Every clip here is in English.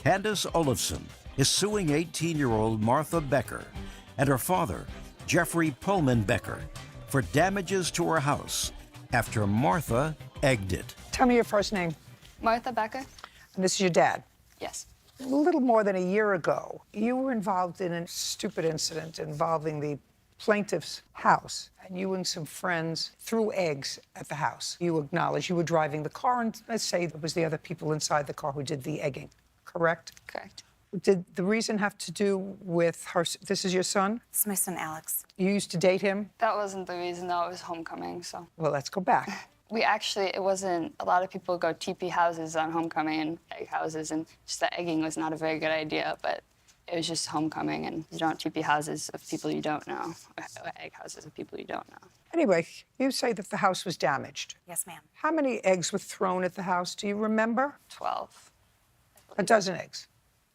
Candace Olafson is suing 18-year-old Martha Becker and her father, Jeffrey Pullman Becker, for damages to her house after Martha egged it. Tell me your first name. Martha Becker? And this is your dad. Yes. A little more than a year ago, you were involved in a stupid incident involving the plaintiff's house, and you and some friends threw eggs at the house. You acknowledge you were driving the car, and let's say there was the other people inside the car who did the egging, correct? Correct. Did the reason have to do with her? This is your son? It's my son, Alex. You used to date him? That wasn't the reason, though. It was homecoming, so. Well, let's go back. It wasn't, a lot of people go teepee houses on homecoming and egg houses, and just the egging was not a very good idea, but it was just homecoming, and you don't teepee houses of people you don't know, or egg houses of people you don't know. Anyway, you say that the house was damaged. Yes, ma'am. How many eggs were thrown at the house? Do you remember? 12. A dozen eggs.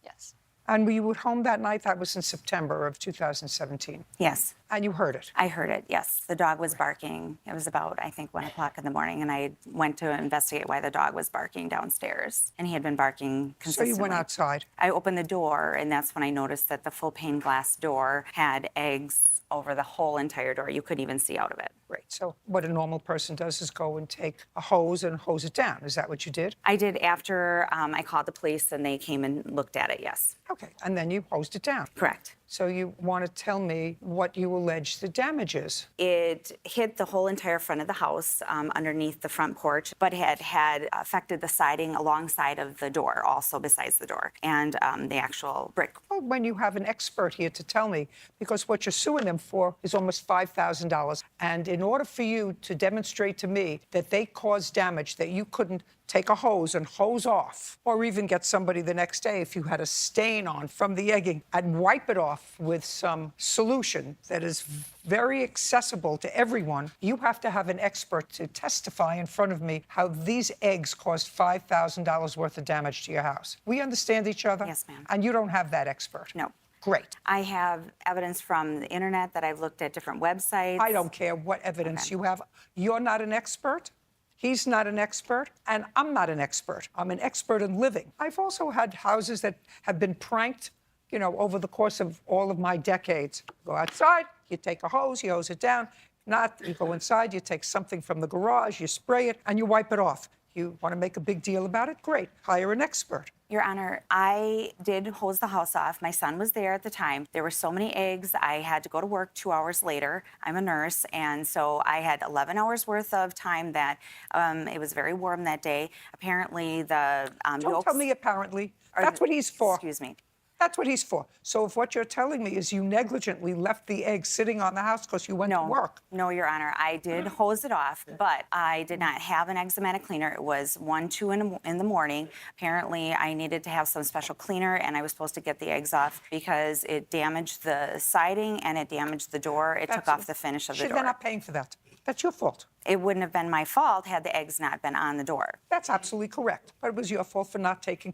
Yes. And were you at home that night? That was in September of 2017. Yes. And you heard it? I heard it, yes. The dog was barking. It was about, I think, 1 o'clock in the morning, and I went to investigate why the dog was barking downstairs. And he had been barking consistently. So you went outside? I opened the door, and that's when I noticed that the full pane glass door had eggs over the whole entire door. You couldn't even see out of it. Right. So what a normal person does is go and take a hose and hose it down. Is that what you did? I did after I called the police, and they came and looked at it, yes. Okay. And then you hosed it down? Correct. So you want to tell me what you allege the damage is? It hit the whole entire front of the house underneath the front porch, but had affected the siding alongside of the door, also besides the door, and the actual brick. Well, when you have an expert here to tell me, because what you're suing them for is almost $5,000. And in order for you to demonstrate to me that they caused damage that you couldn't take a hose and hose off, or even get somebody the next day if you had a stain on from the egging and wipe it off with some solution that is very accessible to everyone, you have to have an expert to testify in front of me how these eggs caused $5,000 worth of damage to your house. We understand each other? Yes, ma'am. And you don't have that expert? No. Great. I have evidence from the internet that I've looked at different websites. I don't care what evidence you have. You're not an expert. He's not an expert, and I'm not an expert. I'm an expert in living. I've also had houses that have been pranked, you know, over the course of all of my decades. Go outside, you take a hose, you hose it down. Not, you go inside, you take something from the garage, you spray it, and you wipe it off. You want to make a big deal about it? Great. Hire an expert. Your Honor, I did hose the house off. My son was there at the time. There were so many eggs, I had to go to work 2 hours later. I'm a nurse, and so I had 11 hours worth of time that it was very warm that day. Apparently, the Don't yolks... tell me apparently. That's what he's for. Excuse me. That's what he's for. So if what you're telling me is you negligently left the eggs sitting on the house because you went to work. No, Your Honor. I did hose it off, but I did not have an enzymatic cleaner. It was 1, 2 in the morning. Apparently, I needed to have some special cleaner, and I was supposed to get the eggs off because it damaged the siding and it damaged the door. It took off the finish of the door. They're not paying for that. That's your fault. It wouldn't have been my fault had the eggs not been on the door. That's absolutely correct. But it was your fault for not taking